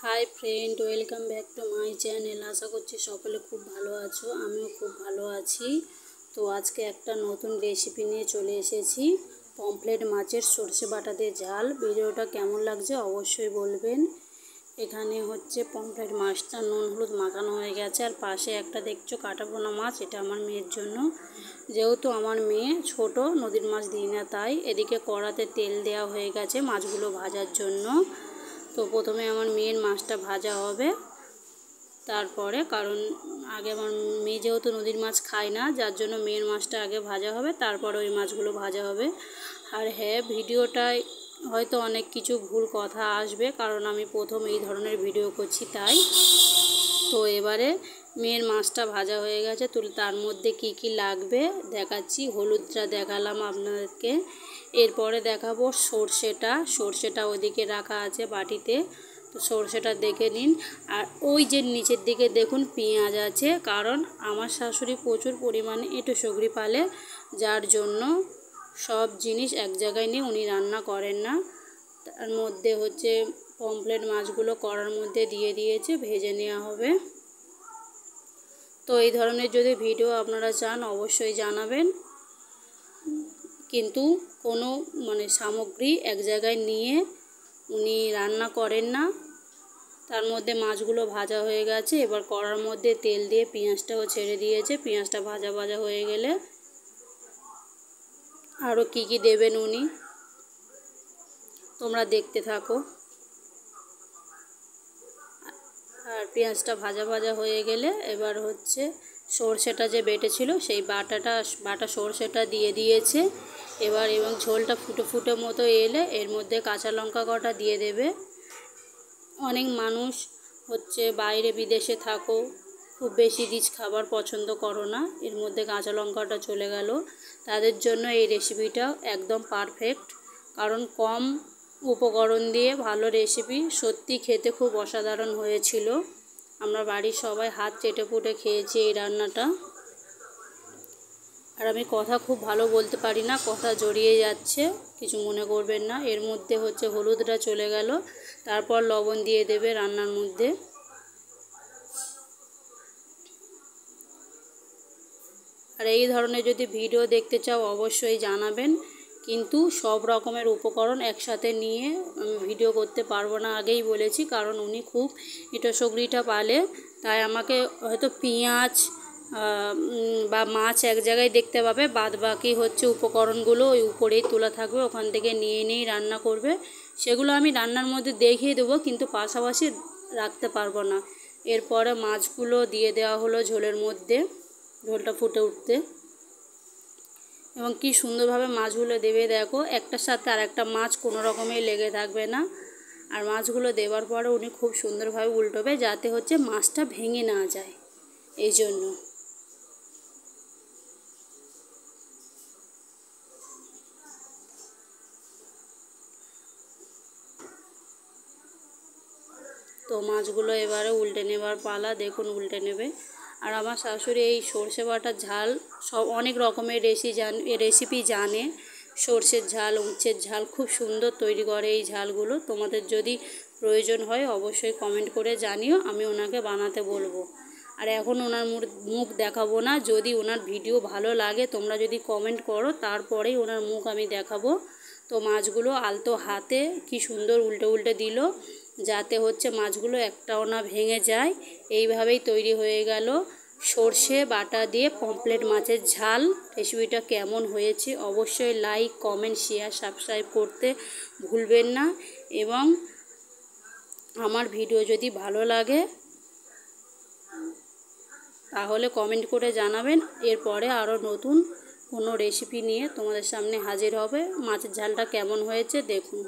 High friend, welcome back to my channel. আশা করছি সকলে খুব ভালো আছো, আমিও খুব ভালো আছি। তো আজকে একটা নতুন রেসিপি নিয়ে চলে এসেছি, পমফ্রেট মাছের সর্ষে বাটা দিয়ে ঝাল। ভিডিওটা কেমন লাগছে অবশ্যই বলবেন। এখানে হচ্ছে পমফ্রেট মাছটা নুন হলুদ মাখানো হয়ে গেছে, আর পাশে একটা দেখছো কাটাপোনা মাছ, এটা আমার মেয়ের জন্য। যেহেতু আমার মেয়ে ছোট, নদীর মাছ দিই না, তাই এদিকে কড়াতে তেল দেওয়া হয়ে গেছে মাছগুলো ভাজার জন্য। তো প্রথমে আমার মেয়ের মাছটা ভাজা হবে, তারপরে কারণ আগে আমার মেয়ে যেহেতু নদীর মাছ খায় না, যার জন্য মেয়ের মাছটা আগে ভাজা হবে, তারপরে ওই মাছগুলো ভাজা হবে। আর হ্যাঁ, ভিডিওটায় হয়তো অনেক কিছু ভুল কথা আসবে, কারণ আমি প্রথম এই ধরনের ভিডিও করছি তাই। তো এবারে মেয়ের মাছটা ভাজা হয়ে গেছে, তো তার মধ্যে কি কি লাগবে দেখাচ্ছি। হলুদটা দেখালাম আপনাদেরকে, এরপরে দেখাবো সর্ষেটা ওইদিকে রাখা আছে বাটিতে, তো সর্ষেটা দেখে নিন। আর ওই যে নিচের দিকে দেখুন পেঁয়াজ আছে, কারণ আমার শাশুড়ি প্রচুর পরিমাণে এঁটো সগরি পালে, যার জন্য সব জিনিস এক জায়গায় নিয়ে উনি রান্না করেন না। তার মধ্যে হচ্ছে পমফ্রেট মাছগুলো কড়ার মধ্যে দিয়ে দিয়েছে, ভেজে নেওয়া হবে। তো এই ধরনের যদি ভিডিও আপনারা চান অবশ্যই জানাবেন, কিন্তু কোনো সামগ্রী এক জায়গায় নিয়ে উনি রান্না করেন না। তার মধ্যে মাছগুলো ভাজা হয়ে গেছে, এবার কড়ার মধ্যে তেল দিয়ে পেঁয়াজটাও ছেড়ে দিয়েছে। পেঁয়াজটা ভাজা ভাজা হয়ে গেলে আরও কি কি দেবেন উনি, তোমরা দেখতে থাকো। আর পেঁয়াজটা ভাজা ভাজা হয়ে গেলে এবার হচ্ছে সর্ষেটা যে বেটেছিল সেই বাটা সর্ষেটা দিয়ে দিয়েছে এবার, এবং ঝোলটা ফুটে ফুটে মতো এলে এর মধ্যে কাঁচা লঙ্কা কটা দিয়ে দেবে। অনেক মানুষ হচ্ছে বাইরে বিদেশে থাকো, খুব বেশি রিচ খাবার পছন্দ করো না, এর মধ্যে কাঁচা লঙ্কাটা চলে গেল, তাদের জন্য এই রেসিপিটা একদম পারফেক্ট। কারণ কম উপকরণ দিয়ে ভালো রেসিপি, সত্যি খেতে খুব অসাধারণ হয়েছিল। আমরা বাড়ির সবাই হাত চেটে পুটে খেয়েছি এই রান্নাটা। আর আমি কথা খুব ভালো বলতে পারি না, কথা জড়িয়ে যাচ্ছে, কিছু মনে করবেন না। এর মধ্যে হচ্ছে হলুদটা চলে গেল, তারপর লবণ দিয়ে দেবে রান্নার মধ্যে। আর এই ধরনের যদি ভিডিও দেখতে চাও অবশ্যই জানাবেন, কিন্তু সব রকমের উপকরণ একসাথে নিয়ে আমি ভিডিও করতে পারবো না, আগেই বলেছি। কারণ উনি খুব এঁটো সগরিটা পালে, তাই আমাকে হয়তো পেঁয়াজ বা মাছ এক জায়গায় দেখতে পাবে, বাদ বাকি হচ্ছে উপকরণগুলো ওই উপরেই তোলা থাকবে, ওখান থেকে নিয়ে নিয়েই রান্না করবে। সেগুলো আমি রান্নার মধ্যে দেখিয়ে দেবো, কিন্তু পাশাপাশি রাখতে পারবো না। এরপরে মাছগুলো দিয়ে দেওয়া হলো ঝোলের মধ্যে, ঝোলটা ফুটে উঠতে, এবং কি সুন্দরভাবে মাছগুলো দেবে দেখো, একটার সাথে আর একটা মাছ কোনো রকমেই লেগে থাকবে না। আর মাছগুলো দেওয়ার পরে উনি খুব সুন্দরভাবে উল্টোবে, যাতে হচ্ছে মাছটা ভেঙে না যায়, এই জন্য। তো মাছগুলো এবারে উল্টে নেবার পালা, দেখুন উল্টে নেবে। আর আমার শাশুড়ি এই সর্ষে বাটার ঝাল সব অনেক রকমের রেসিপি জানে। সর্ষের ঝাল, উচ্ছের ঝাল খুব সুন্দর তৈরি করে এই ঝালগুলো। তোমাদের যদি প্রয়োজন হয় অবশ্যই কমেন্ট করে জানিও, আমি ওনাকে বানাতে বলবো। আর এখন ওনার মুখ দেখাবো না, যদি ওনার ভিডিও ভালো লাগে তোমরা যদি কমেন্ট করো তারপরেই ওনার মুখ আমি দেখাবো। তো মাছগুলো আলতো হাতে কি সুন্দর উল্টে উল্টে দিল, যাতে হচ্ছে মাছগুলো একটাও না ভেঙে যায়। এইভাবেই তৈরি হয়ে গেল সর্ষে বাটা দিয়ে পমফ্রেট মাছের ঝাল। রেসিপিটা কেমন হয়েছে অবশ্যই লাইক কমেন্ট শেয়ার সাবস্ক্রাইব করতে ভুলবেন না, এবং আমার ভিডিও যদি ভালো লাগে তাহলে কমেন্ট করে জানাবেন। এরপরে আরও নতুন কোনো রেসিপি নিয়ে তোমাদের সামনে হাজির হবে। মাছের ঝালটা কেমন হয়েছে দেখুন।